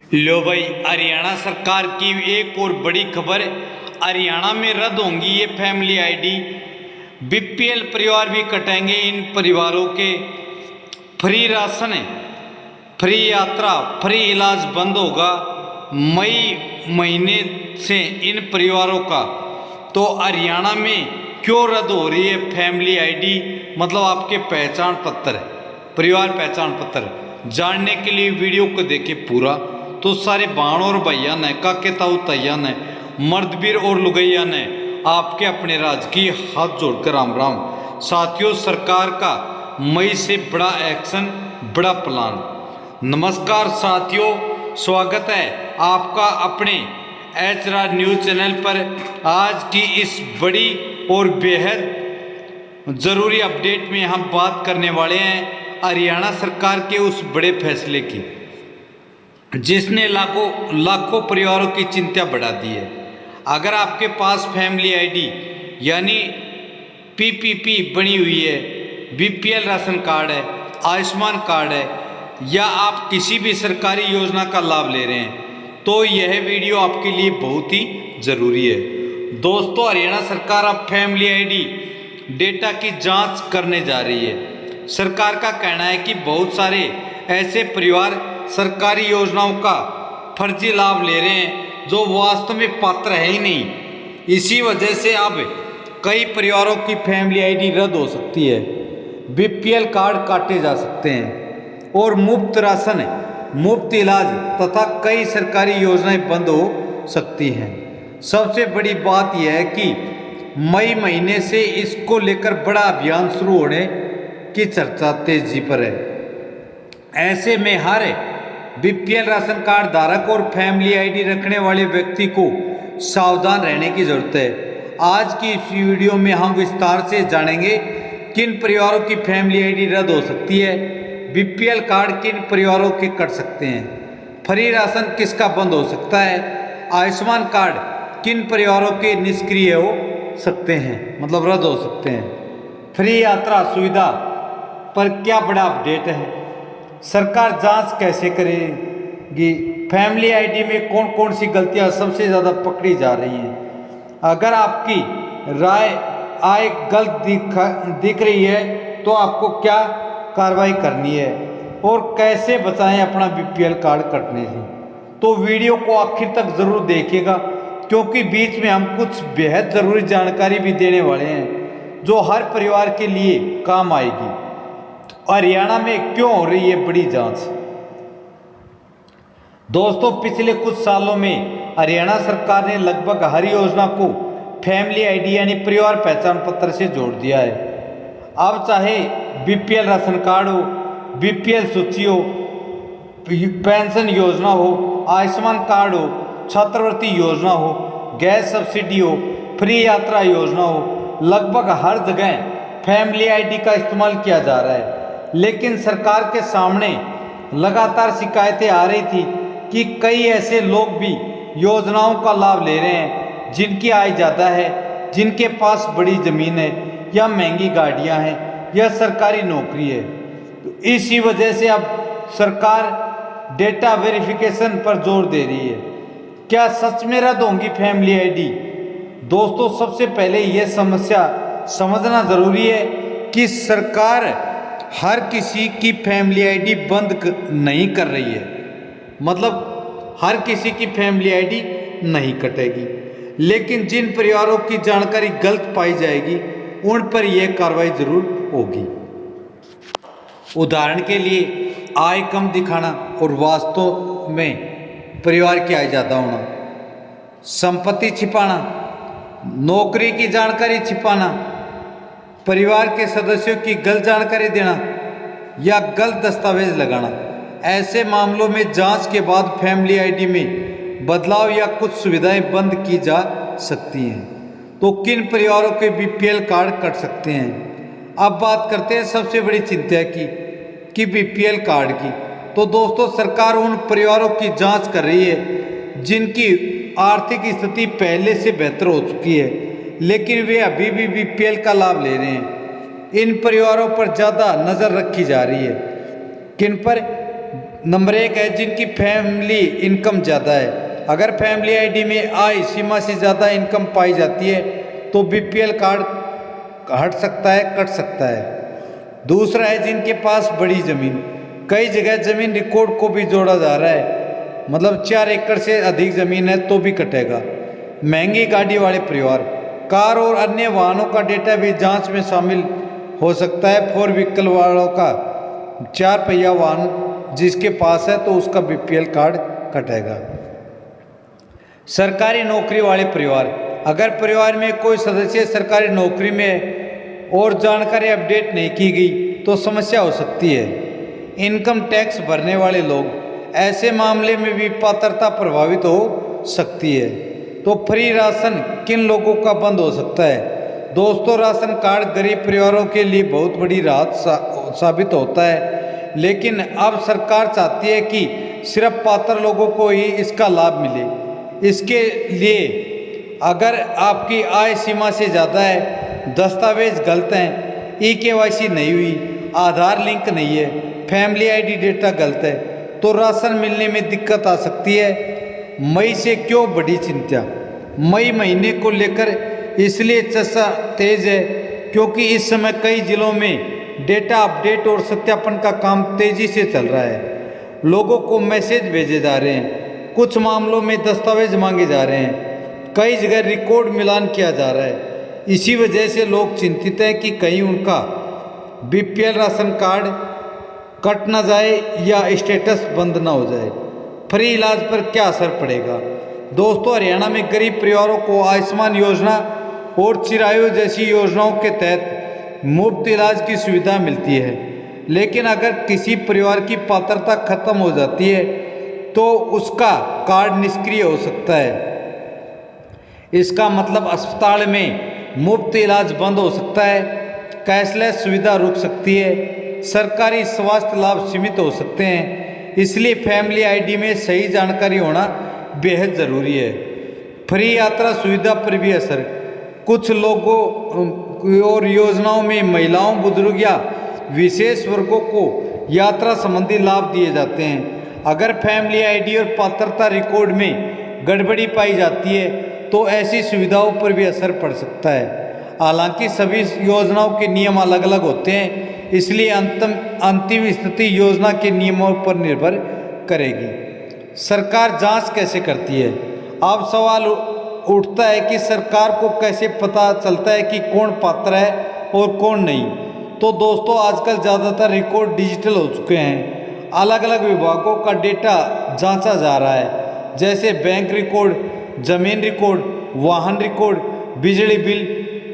लो भाई, हरियाणा सरकार की एक और बड़ी खबर। हरियाणा में रद्द होंगी ये फैमिली आईडी। बीपीएल परिवार भी कटेंगे इन परिवारों के। फ्री राशन, फ्री यात्रा, फ्री इलाज बंद होगा मई महीने से इन परिवारों का। तो हरियाणा में क्यों रद्द हो रही है फैमिली आईडी, मतलब आपके पहचान पत्र, परिवार पहचान पत्र। जानने के लिए वीडियो को देखें पूरा। तो सारे बहन और भैया ने, काके ताऊ तैया ने, मर्दबीर और लुगैया ने आपके अपने राजकीय हाथ जोड़कर राम राम। साथियों, सरकार का मई से बड़ा एक्शन, बड़ा प्लान। नमस्कार साथियों, स्वागत है आपका अपने एच राज न्यूज़ चैनल पर। आज की इस बड़ी और बेहद ज़रूरी अपडेट में हम बात करने वाले हैं हरियाणा सरकार के उस बड़े फैसले की जिसने लाखों परिवारों की चिंता बढ़ा दी है। अगर आपके पास फैमिली आईडी यानी पीपीपी बनी हुई है, बीपीएल राशन कार्ड है, आयुष्मान कार्ड है, या आप किसी भी सरकारी योजना का लाभ ले रहे हैं, तो यह वीडियो आपके लिए बहुत ही ज़रूरी है। दोस्तों, हरियाणा सरकार अब फैमिली आईडी डेटा की जांच करने जा रही है। सरकार का कहना है कि बहुत सारे ऐसे परिवार सरकारी योजनाओं का फर्जी लाभ ले रहे हैं जो वास्तव में पात्र है ही नहीं। इसी वजह से अब कई परिवारों की फैमिली आईडी रद्द हो सकती है, बीपीएल कार्ड काटे जा सकते हैं और मुफ्त राशन, मुफ्त इलाज तथा कई सरकारी योजनाएं बंद हो सकती हैं। सबसे बड़ी बात यह है कि मई महीने से इसको लेकर बड़ा अभियान शुरू होने की चर्चा तेजी पर है। ऐसे में हर बीपीएल राशन कार्ड धारक और फैमिली आईडी रखने वाले व्यक्ति को सावधान रहने की जरूरत है। आज की इस वीडियो में हम विस्तार से जानेंगे किन परिवारों की फैमिली आईडी रद्द हो सकती है, बीपीएल कार्ड किन परिवारों के कट सकते हैं, फ्री राशन किसका बंद हो सकता है, आयुष्मान कार्ड किन परिवारों के निष्क्रिय हो सकते हैं, मतलब रद्द हो सकते हैं, फ्री यात्रा सुविधा पर क्या बड़ा अपडेट है, सरकार जांच कैसे करेगी, फैमिली आईडी में कौन कौन सी गलतियां सबसे ज़्यादा पकड़ी जा रही हैं। अगर आपकी राय आय गलत दिख रही है तो आपको क्या कार्रवाई करनी है और कैसे बचाएं अपना बीपीएल कार्ड कटने से। तो वीडियो को आखिर तक ज़रूर देखिएगा, क्योंकि बीच में हम कुछ बेहद ज़रूरी जानकारी भी देने वाले हैं जो हर परिवार के लिए काम आएगी। तो हरियाणा में क्यों हो रही है बड़ी जांच। दोस्तों, पिछले कुछ सालों में हरियाणा सरकार ने लगभग हर योजना को फैमिली आईडी यानी परिवार पहचान पत्र से जोड़ दिया है। अब चाहे बीपीएल राशन कार्ड हो, बीपीएल सूची हो, पेंशन योजना हो, आयुष्मान कार्ड हो, छात्रवृत्ति योजना हो, गैस सब्सिडी हो, फ्री यात्रा योजना हो, लगभग हर जगह फैमिली आईडी का इस्तेमाल किया जा रहा है। लेकिन सरकार के सामने लगातार शिकायतें आ रही थी कि कई ऐसे लोग भी योजनाओं का लाभ ले रहे हैं जिनकी आय ज़्यादा है, जिनके पास बड़ी ज़मीन है या महंगी गाड़ियां हैं या सरकारी नौकरी है। तो इसी वजह से अब सरकार डेटा वेरिफिकेशन पर जोर दे रही है। क्या सच में रद्द होंगी फैमिली आईडी? दोस्तों, सबसे पहले यह समस्या समझना ज़रूरी है कि सरकार हर किसी की फैमिली आईडी बंद नहीं कर रही है, मतलब हर किसी की फैमिली आईडी नहीं कटेगी, लेकिन जिन परिवारों की जानकारी गलत पाई जाएगी उन पर यह कार्रवाई जरूर होगी। उदाहरण के लिए आय कम दिखाना और वास्तव में परिवार की आय ज़्यादा होना, संपत्ति छिपाना, नौकरी की जानकारी छिपाना, परिवार के सदस्यों की गलत जानकारी देना या गलत दस्तावेज लगाना। ऐसे मामलों में जांच के बाद फैमिली आईडी में बदलाव या कुछ सुविधाएं बंद की जा सकती हैं। तो किन परिवारों के बीपीएल कार्ड कट सकते हैं। अब बात करते हैं सबसे बड़ी चिंता की बीपीएल कार्ड की। तो दोस्तों, सरकार उन परिवारों की जांच कर रही है जिनकी आर्थिक स्थिति पहले से बेहतर हो चुकी है, लेकिन वे अभी भी बीपीएल का लाभ ले रहे हैं। इन परिवारों पर ज़्यादा नज़र रखी जा रही है। किन पर? नंबर 1 है जिनकी फैमिली इनकम ज़्यादा है। अगर फैमिली आईडी में आय सीमा से ज़्यादा इनकम पाई जाती है तो बीपीएल कार्ड हट सकता है, कट सकता है। दूसरा है जिनके पास बड़ी ज़मीन, कई जगह ज़मीन रिकॉर्ड को भी जोड़ा जा रहा है, मतलब 4 एकड़ से अधिक ज़मीन है तो भी कटेगा। महंगी गाड़ी वाले परिवार, कार और अन्य वाहनों का डेटा भी जांच में शामिल हो सकता है। 4 व्हीकल वालों का 4 पहिया वाहन जिसके पास है तो उसका बीपीएल कार्ड कटेगा। सरकारी नौकरी वाले परिवार, अगर परिवार में कोई सदस्य सरकारी नौकरी में और जानकारी अपडेट नहीं की गई तो समस्या हो सकती है। इनकम टैक्स भरने वाले लोग, ऐसे मामले में भी पात्रता प्रभावित हो सकती है। तो फ्री राशन किन लोगों का बंद हो सकता है? दोस्तों, राशन कार्ड गरीब परिवारों के लिए बहुत बड़ी राहत साबित होता है, लेकिन अब सरकार चाहती है कि सिर्फ पात्र लोगों को ही इसका लाभ मिले। इसके लिए अगर आपकी आय सीमा से ज़्यादा है, दस्तावेज गलत हैं, ई-केवाईसी नहीं हुई, आधार लिंक नहीं है, फैमिली आईडी डेटा गलत है, तो राशन मिलने में दिक्कत आ सकती है। मई से क्यों बड़ी चिंता? मई महीने को लेकर इसलिए चर्चा तेज है क्योंकि इस समय कई जिलों में डेटा अपडेट और सत्यापन का काम तेजी से चल रहा है। लोगों को मैसेज भेजे जा रहे हैं, कुछ मामलों में दस्तावेज मांगे जा रहे हैं, कई जगह रिकॉर्ड मिलान किया जा रहा है। इसी वजह से लोग चिंतित हैं कि कहीं उनका बीपीएल राशन कार्ड कट ना जाए या स्टेटस बंद ना हो जाए। फ्री इलाज पर क्या असर पड़ेगा? दोस्तों, हरियाणा में गरीब परिवारों को आयुष्मान योजना और चिरायु जैसी योजनाओं के तहत मुफ्त इलाज की सुविधा मिलती है, लेकिन अगर किसी परिवार की पात्रता खत्म हो जाती है तो उसका कार्ड निष्क्रिय हो सकता है। इसका मतलब अस्पताल में मुफ्त इलाज बंद हो सकता है, कैशलेस सुविधा रुक सकती है, सरकारी स्वास्थ्य लाभ सीमित हो सकते हैं। इसलिए फैमिली आईडी में सही जानकारी होना बेहद ज़रूरी है। फ्री यात्रा सुविधा पर भी असर, कुछ लोगों और योजनाओं में महिलाओं, बुजुर्ग या विशेष वर्गों को यात्रा संबंधी लाभ दिए जाते हैं। अगर फैमिली आईडी और पात्रता रिकॉर्ड में गड़बड़ी पाई जाती है तो ऐसी सुविधाओं पर भी असर पड़ सकता है। हालांकि सभी योजनाओं के नियम अलग अलग होते हैं, इसलिए अंतिम स्थिति योजना के नियमों पर निर्भर करेगी। सरकार जांच कैसे करती है? अब सवाल उठता है कि सरकार को कैसे पता चलता है कि कौन पात्र है और कौन नहीं। तो दोस्तों, आजकल ज़्यादातर रिकॉर्ड डिजिटल हो चुके हैं। अलग अलग विभागों का डेटा जांचा जा रहा है, जैसे बैंक रिकॉर्ड, जमीन रिकॉर्ड, वाहन रिकॉर्ड, बिजली बिल,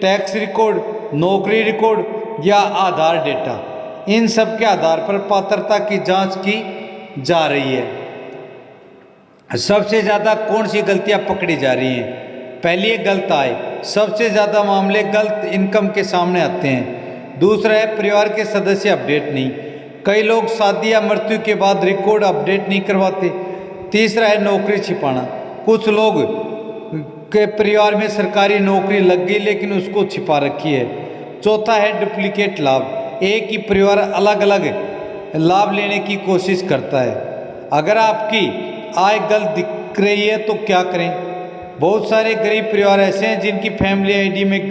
टैक्स रिकॉर्ड, नौकरी रिकॉर्ड या आधार डेटा। इन सब के आधार पर पात्रता की जांच की जा रही है। सबसे ज़्यादा कौन सी गलतियां पकड़ी जा रही हैं? पहली है गलत आय, सबसे ज़्यादा मामले गलत इनकम के सामने आते हैं। दूसरा है परिवार के सदस्य अपडेट नहीं, कई लोग शादी या मृत्यु के बाद रिकॉर्ड अपडेट नहीं करवाते। तीसरा है नौकरी छिपाना, कुछ लोग के परिवार में सरकारी नौकरी लग गई लेकिन उसको छिपा रखी है। चौथा है डुप्लीकेट लाभ, एक ही परिवार अलग अलग लाभ लेने की कोशिश करता है। अगर आपकी आय गलत दिख रही है तो क्या करें? बहुत सारे गरीब परिवार ऐसे हैं जिनकी फैमिली आईडी में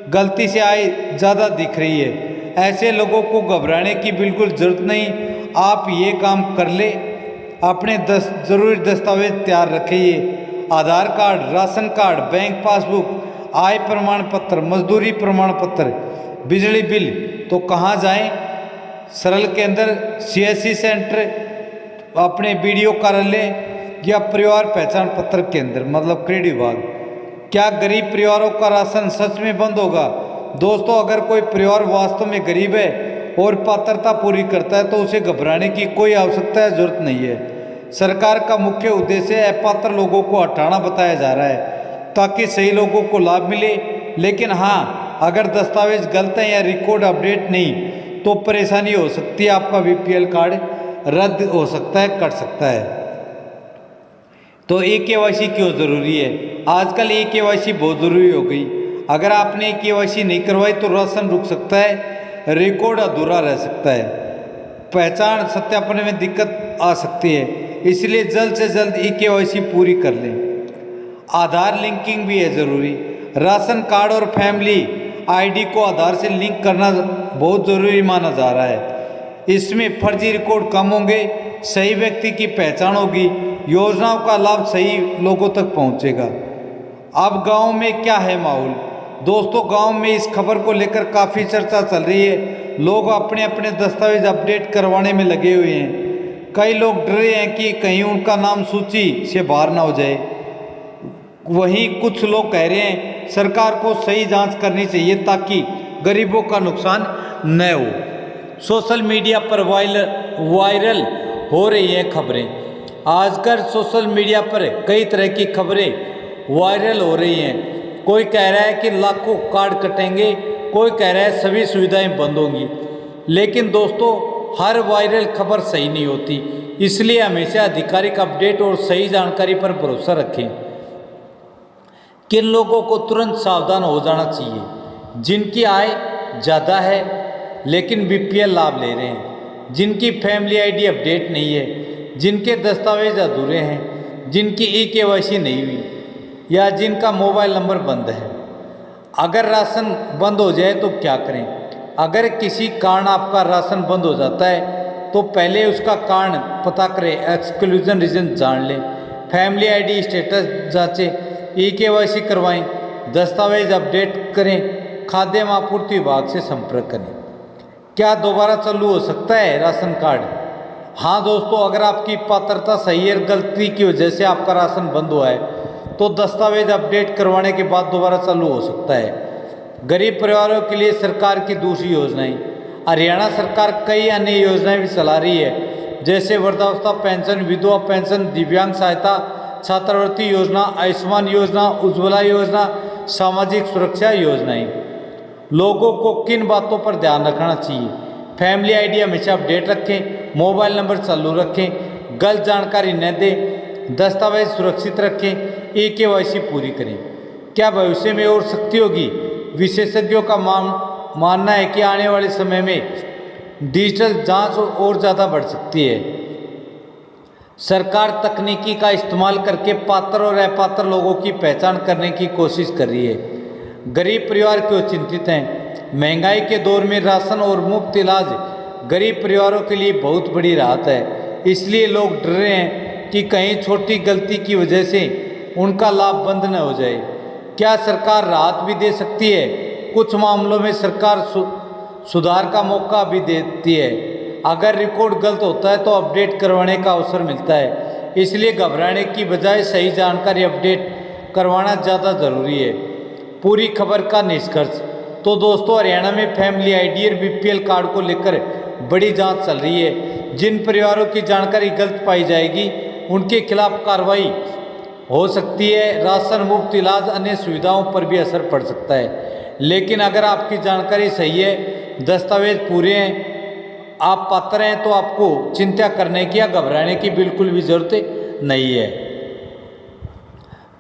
गलती से आय ज़्यादा दिख रही है। ऐसे लोगों को घबराने की बिल्कुल ज़रूरत नहीं। आप ये काम कर ले, अपने ज़रूरी दस्तावेज तैयार रखिए, Aadhaar card, ration card, bank passbook, आय प्रमाण पत्र, मजदूरी प्रमाण पत्र, बिजली बिल। तो कहाँ जाएं? सरल के अंदर सीएससी सेंटर, अपने बीडीओ कार्यालय या परिवार पहचान पत्र केंद्र, मतलब क्रेडिट विभाग। क्या गरीब परिवारों का राशन सच में बंद होगा? दोस्तों, अगर कोई परिवार वास्तव में गरीब है और पात्रता पूरी करता है तो उसे घबराने की कोई आवश्यकता या जरूरत नहीं है। सरकार का मुख्य उद्देश्य अपात्र लोगों को हटाना बताया जा रहा है ताकि सही लोगों को लाभ मिले। लेकिन हाँ, अगर दस्तावेज गलत है या रिकॉर्ड अपडेट नहीं तो परेशानी हो सकती है, आपका बीपीएल कार्ड रद्द हो सकता है, कट सकता है। तो ई-केवाईसी क्यों ज़रूरी है? आजकल ई-केवाईसी बहुत ज़रूरी हो गई। अगर आपने ई-केवाईसी नहीं करवाई तो राशन रुक सकता है, रिकॉर्ड अधूरा रह सकता है, पहचान सत्यापन में दिक्कत आ सकती है, इसलिए जल्द से जल्द ई-केवाईसी पूरी कर लें। आधार लिंकिंग भी है ज़रूरी। राशन कार्ड और फैमिली आईडी को आधार से लिंक करना बहुत ज़रूरी माना जा रहा है। इसमें फर्जी रिकॉर्ड कम होंगे, सही व्यक्ति की पहचान होगी, योजनाओं का लाभ सही लोगों तक पहुंचेगा। अब गांव में क्या है माहौल? दोस्तों, गांव में इस खबर को लेकर काफ़ी चर्चा चल रही है। लोग अपने अपने दस्तावेज अपडेट करवाने में लगे हुए हैं। कई लोग डरे हैं कि कहीं उनका नाम सूची से बाहर ना हो जाए। वहीं कुछ लोग कह रहे हैं सरकार को सही जांच करनी चाहिए ताकि गरीबों का नुकसान न हो। सोशल मीडिया पर वायरल हो रही हैं खबरें। आजकल सोशल मीडिया पर कई तरह की खबरें वायरल हो रही हैं। कोई कह रहा है कि लाखों कार्ड कटेंगे, कोई कह रहा है सभी सुविधाएं बंद होंगी। लेकिन दोस्तों, हर वायरल खबर सही नहीं होती, इसलिए हमेशा आधिकारिक अपडेट और सही जानकारी पर भरोसा रखें। किन लोगों को तुरंत सावधान हो जाना चाहिए? जिनकी आय ज़्यादा है लेकिन बीपीएल लाभ ले रहे हैं, जिनकी फैमिली आईडी अपडेट नहीं है, जिनके दस्तावेज अधूरे हैं, जिनकी ई-केवाईसी नहीं हुई या जिनका मोबाइल नंबर बंद है। अगर राशन बंद हो जाए तो क्या करें? अगर किसी कारण आपका राशन बंद हो जाता है तो पहले उसका कारण पता करें, एक्सक्लूजन रीजन जान लें, फैमिली आईडी स्टेटस जांचें, ई-केवाईसी करवाएं, दस्तावेज अपडेट करें, खाद्य आपूर्ति विभाग से संपर्क करें। क्या दोबारा चालू हो सकता है राशन कार्ड? हाँ दोस्तों, अगर आपकी पात्रता सही है, गलती की वजह से आपका राशन बंद हुआ है तो दस्तावेज अपडेट करवाने के बाद दोबारा चालू हो सकता है। गरीब परिवारों के लिए सरकार की दूसरी योजनाएं। हरियाणा सरकार कई अन्य योजनाएं भी चला रही है, जैसे वृद्धावस्था पेंशन, विधवा पेंशन, दिव्यांग सहायता, छात्रवृत्ति योजना, आयुष्मान योजना, उज्ज्वला योजना, सामाजिक सुरक्षा योजनाएं। लोगों को किन बातों पर ध्यान रखना चाहिए? फैमिली आईडी हमेशा अपडेट रखें, मोबाइल नंबर चालू रखें, गलत जानकारी न दें, दस्तावेज सुरक्षित रखें, ई-केवाईसी पूरी करें। क्या भविष्य में और सख्ती होगी? विशेषज्ञों का मानना है कि आने वाले समय में डिजिटल जांच और ज़्यादा बढ़ सकती है। सरकार तकनीकी का इस्तेमाल करके पात्र और अपात्र लोगों की पहचान करने की कोशिश कर रही है। गरीब परिवार क्यों चिंतित हैं? महंगाई के दौर में राशन और मुफ्त इलाज गरीब परिवारों के लिए बहुत बड़ी राहत है। इसलिए लोग डर रहे हैं कि कहीं छोटी गलती की वजह से उनका लाभ बंद न हो जाए। क्या सरकार राहत भी दे सकती है? कुछ मामलों में सरकार सुधार का मौका भी देती है। अगर रिकॉर्ड गलत होता है तो अपडेट करवाने का अवसर मिलता है। इसलिए घबराने की बजाय सही जानकारी अपडेट करवाना ज़्यादा ज़रूरी है। पूरी खबर का निष्कर्ष। तो दोस्तों, हरियाणा में फैमिली आईडी और बीपीएल कार्ड को लेकर बड़ी जांच चल रही है। जिन परिवारों की जानकारी गलत पाई जाएगी उनके खिलाफ कार्रवाई हो सकती है। राशन, मुफ्त इलाज, अन्य सुविधाओं पर भी असर पड़ सकता है। लेकिन अगर आपकी जानकारी सही है, दस्तावेज पूरे हैं, आप पात्र हैं, तो आपको चिंता करने की या घबराने की बिल्कुल भी ज़रूरत नहीं है।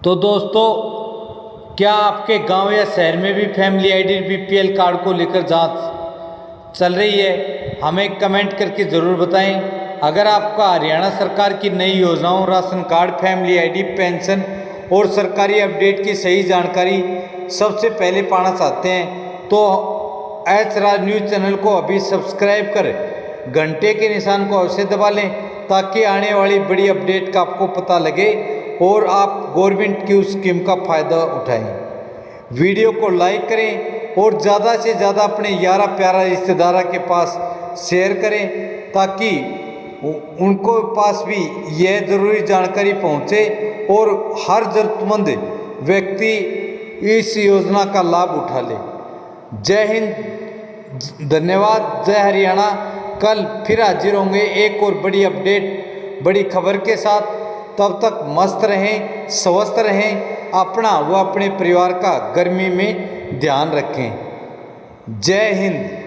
तो दोस्तों, क्या आपके गांव या शहर में भी फैमिली आईडी बीपीएल कार्ड को लेकर जांच चल रही है? हमें कमेंट करके ज़रूर बताएं। अगर आपका हरियाणा सरकार की नई योजनाओं, ration card, family ID, pension और सरकारी अपडेट की सही जानकारी सबसे पहले पाना चाहते हैं तो एच राज न्यूज़ चैनल को अभी सब्सक्राइब कर घंटे के निशान को अवश्य दबा लें ताकि आने वाली बड़ी अपडेट का आपको पता लगे और आप गवर्नमेंट की उस स्कीम का फ़ायदा उठाएं। वीडियो को लाइक करें और ज़्यादा से ज़्यादा अपने यारा प्यारा रिश्तेदारों के पास शेयर करें ताकि उनको पास भी यह ज़रूरी जानकारी पहुँचे और हर ज़रूरतमंद व्यक्ति इस योजना का लाभ उठा ले। जय हिंद, धन्यवाद, जय हरियाणा। कल फिर हाजिर होंगे एक और बड़ी अपडेट, बड़ी खबर के साथ। तब तक मस्त रहें, स्वस्थ रहें, अपना व अपने परिवार का गर्मी में ध्यान रखें। जय हिंद।